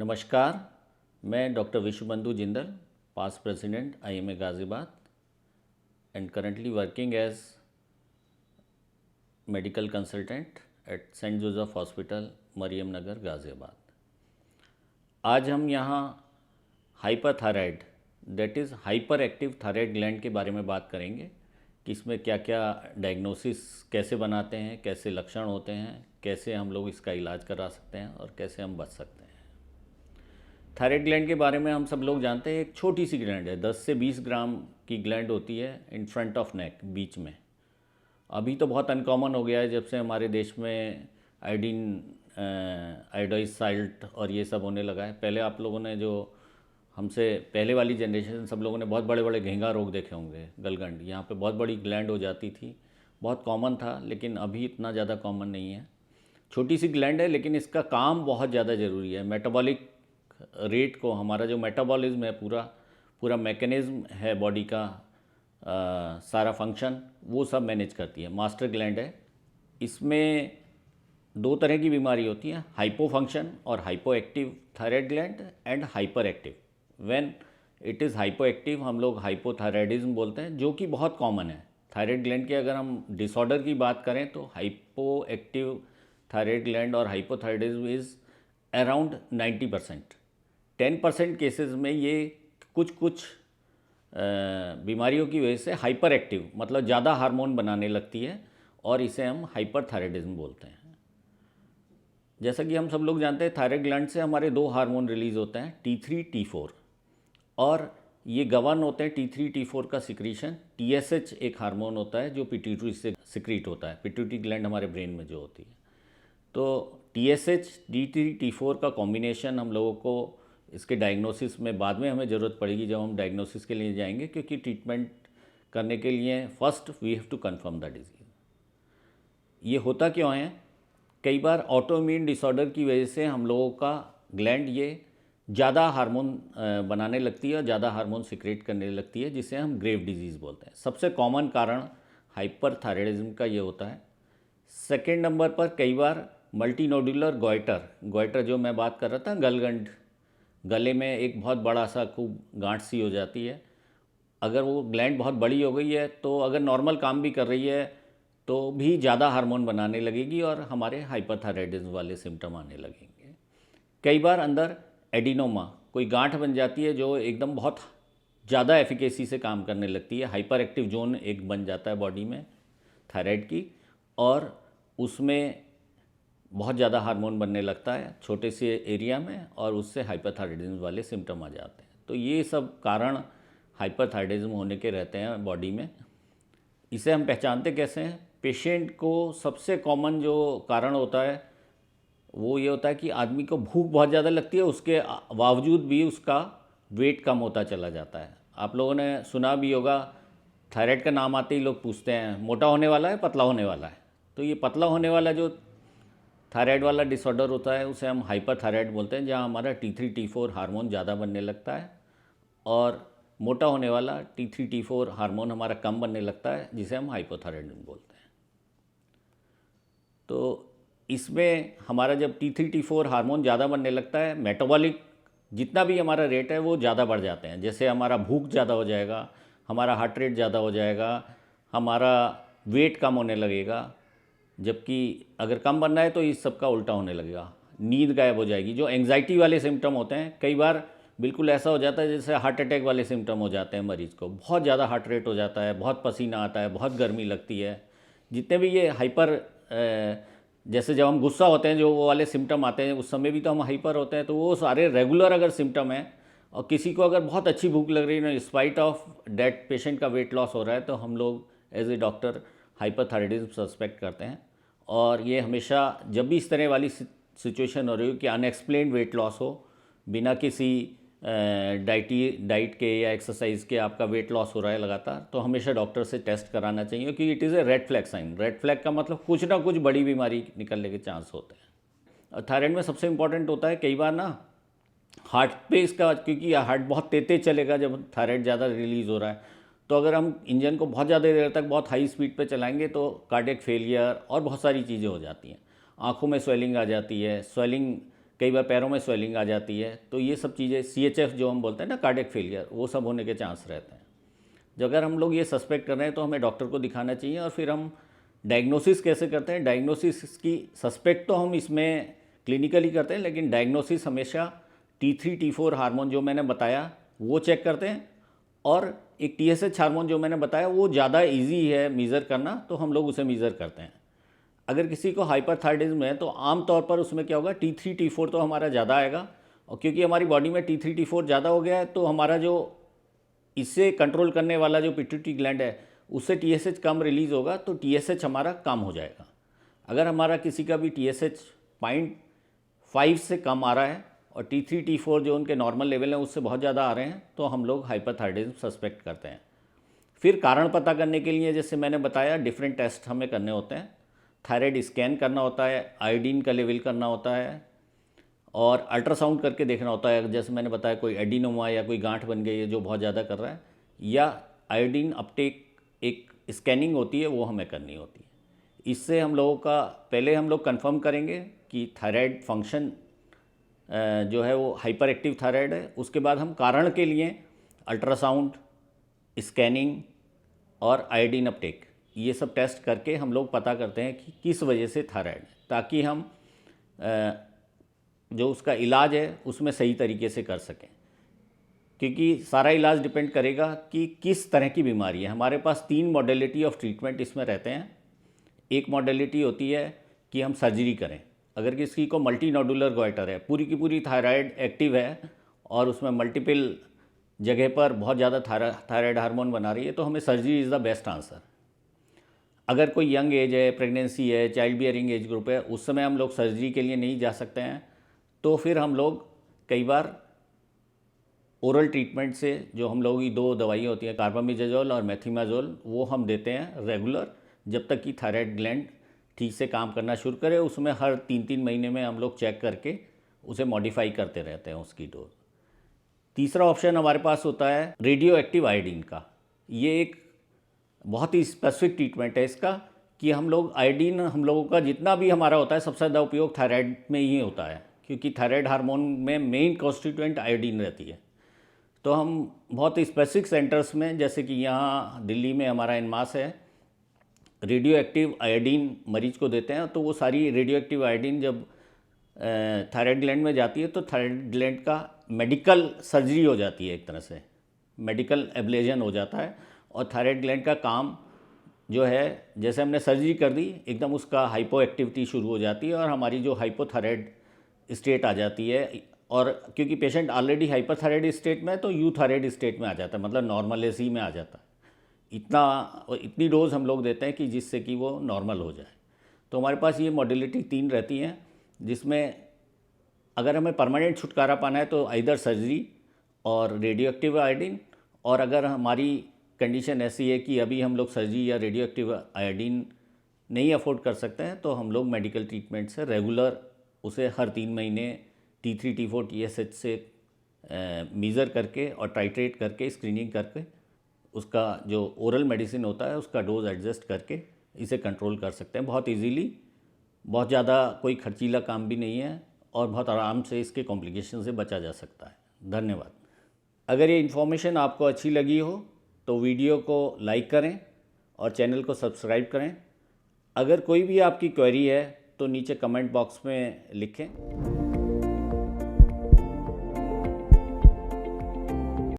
नमस्कार, मैं doctor Vishwabandhu Jindal, past president IMA Ghaziabad and currently working as medical consultant at Saint Joseph hospital, Mariam Nagar, Ghaziabad. आज हम यहाँ hyperthyroid that is hyperactive thyroid gland के बारे में बात करेंगे कि इसमें क्या क्या डायग्नोसिस कैसे बनाते हैं, कैसे लक्षण होते हैं, कैसे हम लोग इसका इलाज करा सकते हैं और कैसे हम बच सकते हैं। थायराइड ग्लैंड के बारे में हम सब लोग जानते हैं, एक छोटी सी ग्लैंड है, 10 से 20 ग्राम की ग्लैंड होती है इन फ्रंट ऑफ नेक, बीच में। अभी तो बहुत अनकॉमन हो गया है जब से हमारे देश में आयोडाइज साल्ट और ये सब होने लगा है। पहले आप लोगों ने जो हमसे पहले वाली जनरेशन, सब लोगों ने बहुत बड़े बड़े घेंगा रोग देखे होंगे, गलगंड, यहाँ पे बहुत बड़ी ग्लैंड हो जाती थी, बहुत कॉमन था, लेकिन अभी इतना ज़्यादा कॉमन नहीं है। छोटी सी ग्लैंड है लेकिन इसका काम बहुत ज़्यादा ज़रूरी है। मेटाबॉलिक रेट को, हमारा जो मेटाबॉलिज्म है, पूरा मैकेनिज्म है बॉडी का, सारा फंक्शन वो सब मैनेज करती है। मास्टर ग्लैंड है। इसमें दो तरह की बीमारी होती है, हाइपो फंक्शन और hypo active thyroid gland and hyper active. When it is hypo active हम लोग हाइपोथायराइडिज्म बोलते हैं, जो कि बहुत कॉमन है। थायराइड ग्लैंड की अगर हम डिसऑर्डर की बात करें तो हाइपो एक्टिव थायराइड ग्लैंड और हाइपोथायराइडिज्म इज़ अराउंड 90%। 10% केसेस में ये कुछ बीमारियों की वजह से हाइपर एक्टिव, मतलब ज़्यादा हार्मोन बनाने लगती है और इसे हम हाइपरथायराइडिज्म बोलते हैं। जैसा कि हम सब लोग जानते हैं, थायराइड ग्लैंड से हमारे दो हार्मोन रिलीज़ होते हैं, T3 T4, और ये गवर्न होते हैं T3 T4 का सिक्रीशन। TSH एक हार्मोन होता है जो पिट्यूटरी से सिक्रीट होता है, पिट्यूटरी ग्लैंड हमारे ब्रेन में जो होती है। तो TSH T3 T4 का कॉम्बिनेशन हम लोगों को इसके डायग्नोसिस में बाद में हमें ज़रूरत पड़ेगी जब हम डायग्नोसिस के लिए जाएंगे, क्योंकि ट्रीटमेंट करने के लिए first we have to confirm the disease. ये होता क्यों है? कई बार ऑटोइम्यून डिसऑर्डर की वजह से हम लोगों का ग्लैंड ये ज़्यादा हार्मोन बनाने लगती है और ज़्यादा हार्मोन सिक्रेट करने लगती है, जिसे हम ग्रेव डिजीज़ बोलते हैं। सबसे कॉमन कारण हाइपरथायराइडिज्म का ये होता है। सेकेंड नंबर पर कई बार मल्टीनोडुलर गॉइटर जो मैं बात कर रहा था, गलगंड, गले में एक बहुत बड़ा सा खूब गांठ सी हो जाती है। अगर वो ग्लैंड बहुत बड़ी हो गई है तो अगर नॉर्मल काम भी कर रही है तो भी ज़्यादा हार्मोन बनाने लगेगी और हमारे हाइपरथायराइडिज्म वाले सिम्टम आने लगेंगे। कई बार अंदर एडिनोमा, कोई गांठ बन जाती है जो एकदम बहुत ज़्यादा एफिकेसी से काम करने लगती है। हाइपर एक्टिव जोन एक बन जाता है बॉडी में थायराइड की, और उसमें बहुत ज़्यादा हार्मोन बनने लगता है छोटे से एरिया में, और उससे हाइपरथायराइडिज्म वाले सिम्टम आ जाते हैं। तो ये सब कारण हाइपरथायराइडिज्म होने के रहते हैं बॉडी में। इसे हम पहचानते कैसे हैं? पेशेंट को सबसे कॉमन जो कारण होता है वो ये होता है कि आदमी को भूख बहुत ज़्यादा लगती है, उसके बावजूद भी उसका वेट कम होता चला जाता है। आप लोगों ने सुना भी होगा, थायराइड का नाम आते ही लोग पूछते हैं मोटा होने वाला है, पतला होने वाला है। तो ये पतला होने वाला जो थायराइड वाला डिसऑर्डर होता है उसे हम हाइपरथायराइड बोलते हैं, जहाँ हमारा T3 T4 हार्मोन ज़्यादा बनने लगता है, और मोटा होने वाला T3 T4 हार्मोन हमारा कम बनने लगता है, जिसे हम हाइपोथायराइडिज्म बोलते हैं। तो इसमें हमारा जब T3 T4 हार्मोन ज़्यादा बनने लगता है, मेटाबॉलिक जितना भी हमारा रेट है वो ज़्यादा बढ़ जाते हैं। जैसे हमारा भूख ज़्यादा हो जाएगा, हमारा हार्ट रेट ज़्यादा हो जाएगा, हमारा वेट कम होने लगेगा। जबकि अगर कम बनना है तो इस सब का उल्टा होने लगेगा, नींद गायब हो जाएगी। जो एंग्जाइटी वाले सिम्टम होते हैं, कई बार बिल्कुल ऐसा हो जाता है जैसे हार्ट अटैक वाले सिम्टम हो जाते हैं मरीज़ को। बहुत ज़्यादा हार्ट रेट हो जाता है, बहुत पसीना आता है, बहुत गर्मी लगती है। जितने भी ये हाइपर, जैसे जब हम गुस्सा होते हैं जो वो वाले सिम्टम आते हैं, उस समय भी तो हम हाइपर होते हैं। तो वो सारे रेगुलर अगर सिम्टम हैं, और किसी को अगर बहुत अच्छी भूख लग रही है ना, स्पाइट ऑफ डेट पेशेंट का वेट लॉस हो रहा है, तो हम लोग as a doctor hyperthyroidism suspect करते हैं। और ये हमेशा जब भी इस तरह वाली सिचुएशन हो रही हो कि अनएक्सप्लेन्ड वेट लॉस हो, बिना किसी डाइट के या एक्सरसाइज के आपका वेट लॉस हो रहा है लगातार, तो हमेशा डॉक्टर से टेस्ट कराना चाहिए, क्योंकि it is a red flag sign. Red flag का मतलब कुछ ना कुछ बड़ी बीमारी निकलने के चांस होते हैं। और थायराइड में सबसे इंपॉर्टेंट होता है कई बार ना हार्ट पे इसका, क्योंकि हार्ट बहुत तेज़ चलेगा जब थायराइड ज़्यादा रिलीज़ हो रहा है। तो अगर हम इंजन को बहुत ज़्यादा देर तक बहुत हाई स्पीड पे चलाएंगे तो कार्डियक फेलियर और बहुत सारी चीज़ें हो जाती हैं। आँखों में स्वेलिंग आ जाती है। स्वेलिंग कई बार पैरों में स्वेलिंग आ जाती है। तो ये सब चीज़ें CHF जो हम बोलते हैं ना, कार्डियक फेलियर, वो सब होने के चांस रहते हैं। जो अगर हम लोग ये सस्पेक्ट कर रहे हैं तो हमें डॉक्टर को दिखाना चाहिए। और फिर हम डायग्नोसिस कैसे करते हैं? डायग्नोसिस की सस्पेक्ट तो हम इसमें क्लिनिकली करते हैं, लेकिन डायग्नोसिस हमेशा T3 T4 हार्मोन जो मैंने बताया वो चेक करते हैं, और एक TSH हार्मोन जो मैंने बताया वो ज़्यादा इजी है मीज़र करना, तो हम लोग उसे मीज़र करते हैं। अगर किसी को हाइपरथायराइडिज्म है तो आम तौर पर उसमें क्या होगा, T3 T4 तो हमारा ज़्यादा आएगा, और क्योंकि हमारी बॉडी में T3 T4 ज़्यादा हो गया है तो हमारा जो इससे कंट्रोल करने वाला जो पिट्यूटरी ग्लैंड है उससे TSH कम रिलीज़ होगा, तो TSH हमारा कम हो जाएगा। अगर हमारा किसी का भी TSH 0.5 से कम आ रहा है और T3 T4 जो उनके नॉर्मल लेवल हैं उससे बहुत ज़्यादा आ रहे हैं, तो हम लोग हाइपरथायराइडिज्म सस्पेक्ट करते हैं। फिर कारण पता करने के लिए जैसे मैंने बताया डिफरेंट टेस्ट हमें करने होते हैं। थायराइड स्कैन करना होता है, आयोडीन का लेवल करना होता है, और अल्ट्रासाउंड करके देखना होता है। जैसे मैंने बताया कोई एडिनोमा या कोई गांठ बन गई है जो बहुत ज़्यादा कर रहा है, या आयोडीन अपटेक एक स्कैनिंग होती है वो हमें करनी होती है। इससे हम लोगों का पहले हम लोग कंफर्म करेंगे कि थायराइड फंक्शन जो है वो हाइपर एक्टिव थायराइड है। उसके बाद हम कारण के लिए अल्ट्रासाउंड, स्कैनिंग और आयोडीन अपटेक ये सब टेस्ट करके हम लोग पता करते हैं कि किस वजह से थायराइड है, ताकि हम जो उसका इलाज है उसमें सही तरीके से कर सकें। क्योंकि सारा इलाज डिपेंड करेगा कि किस तरह की बीमारी है। हमारे पास 3 मॉडलिटी ऑफ ट्रीटमेंट इसमें रहते हैं। एक मॉडलिटी होती है कि हम सर्जरी करें। अगर किसी को मल्टी नोडुलर गॉइटर है, पूरी की पूरी थायराइड एक्टिव है और उसमें मल्टीपल जगह पर बहुत ज़्यादा थायराइड हार्मोन बना रही है, तो हमें surgery is the best answer. अगर कोई यंग एज है, प्रेगनेंसी है, चाइल्ड बियरिंग एज ग्रुप है, उस समय हम लोग सर्जरी के लिए नहीं जा सकते हैं, तो फिर हम लोग कई बार ओरल ट्रीटमेंट से जो हम लोगों की 2 दवाइयाँ होती हैं, कार्बामेज़ोल और मेथिमाजोल, वो हम देते हैं रेगुलर, जब तक कि थायराइड ग्लैंड ठीक से काम करना शुरू करे। उसमें हर 3-3 महीने में हम लोग चेक करके उसे मॉडिफाई करते रहते हैं उसकी डोज। तीसरा ऑप्शन हमारे पास होता है रेडियो एक्टिव आयोडीन का। ये एक बहुत ही स्पेसिफिक ट्रीटमेंट है इसका, कि हम लोग आयोडीन, हम लोगों का जितना भी हमारा होता है सबसे ज़्यादा उपयोग थायराइड में ही होता है, क्योंकि थायराइड हार्मोन में मेन कॉन्स्टिट्यूएंट आयोडीन रहती है। तो हम बहुत स्पेसिफिक सेंटर्स में, जैसे कि यहाँ दिल्ली में हमारा इनमास है, रेडियो एक्टिव आयोडीन मरीज को देते हैं। तो वो सारी रेडियो एक्टिव आयोडीन जब थायराइड ग्लैंड में जाती है तो थायराइड ग्लैंड का मेडिकल सर्जरी हो जाती है, एक तरह से मेडिकल एब्लेजन हो जाता है, और थायराइड ग्लैंड का काम जो है, जैसे हमने सर्जरी कर दी, एकदम उसका हाइपो एक्टिविटी शुरू हो जाती है और हमारी जो हाइपोथायराइड स्टेट आ जाती है। और क्योंकि पेशेंट ऑलरेडी हाइपरथायराइड स्टेट में है तो यूथायराइड स्टेट में आ जाता है, मतलब नॉर्मल एसी में आ जाता है। इतनी डोज हम लोग देते हैं कि जिससे कि वो नॉर्मल हो जाए। तो हमारे पास ये मॉडलिटी 3 रहती हैं, जिसमें अगर हमें परमानेंट छुटकारा पाना है तो आइदर सर्जरी और रेडियो एक्टिव आयोडीन, और अगर हमारी कंडीशन ऐसी है कि अभी हम लोग सर्जरी या रेडियो एक्टिव आयोडीन नहीं अफोर्ड कर सकते हैं, तो हम लोग मेडिकल ट्रीटमेंट से रेगुलर उसे हर 3 महीने T3 T4 TSH से मीज़र करके और टाइट्रेट करके, स्क्रीनिंग करके, उसका जो ओरल मेडिसिन होता है उसका डोज एडजस्ट करके इसे कंट्रोल कर सकते हैं बहुत इजीली। बहुत ज़्यादा कोई खर्चीला काम भी नहीं है और बहुत आराम से इसके कॉम्प्लिकेशन से बचा जा सकता है। धन्यवाद। अगर ये इन्फॉर्मेशन आपको अच्छी लगी हो तो वीडियो को लाइक करें और चैनल को सब्सक्राइब करें। अगर कोई भी आपकी क्वेरी है तो नीचे कमेंट बॉक्स में लिखें।